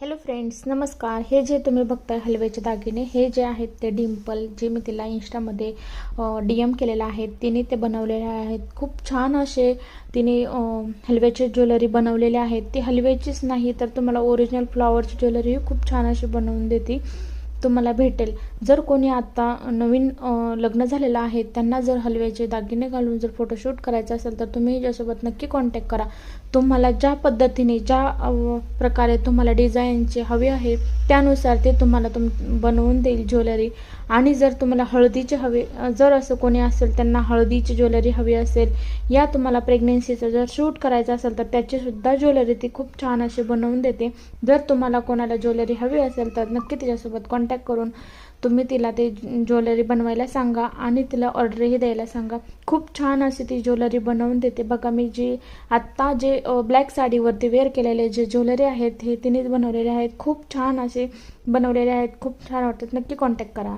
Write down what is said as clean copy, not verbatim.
Hello friends, नमस्कार. हे जे तुम्ही बघताय हलव्याचे दागिने, हे जे आहेत ते डिंपल, जे मी तिला इंस्टामध्ये DM केलेलं आहे, तिने ते बनवलेले आहेत. खूप छान असे तिने हलव्याचे ज्वेलरी बनवलेले आहेत. ती हलव्याचीच नाही तर तुम्हाला ओरिजिनल फ्लॉवरची ज्वेलरी खूप छान अशी बनवून देते, तुम्हाला भेटेल. जर कोणी आता नवीन लग्न झालेलं आहे, त्यांना जर हलव्याचे दागिने घालून जर फोटोशूट करायचं असेल तर तुम्ही हिच्यासोबत नक्की कॉन्टॅक्ट करा. तुम्हाला ज्या पद्धतीने ज्या प्रकारे तुम्हाला डिझाईनचे हवे आहे त्यानुसार ते तुम्हाला बनवून देईल ज्वेलरी. आणि जर तुम्हाला हळदीचे हवे, जर असं कोणी असेल त्यांना हळदीची ज्वेलरी हवी असेल, या तुम्हाला प्रेग्नेन्सीचं जर शूट करायचं असेल तर त्याचीसुद्धा ज्वेलरी ती खूप छान अशी बनवून देते. जर तुम्हाला कोणाला ज्वेलरी हवी असेल तर नक्की तिच्यासोबत कॉन्टॅक्ट करून तुम्ही तिला ते ज्वेलरी बनवायला सांगा आणि तिला ऑर्डरही द्यायला सांगा. खूप छान अशी ती ज्वेलरी बनवून देते. बघा, मी जी आत्ता जे ब्लॅक साडीवरती वेअर केलेले जे ज्वेलरी आहेत हे तिनेच बनवलेले आहेत. खूप छान असे बनवलेले आहेत, खूप छान वाटतात. नक्की कॉन्टॅक्ट करा.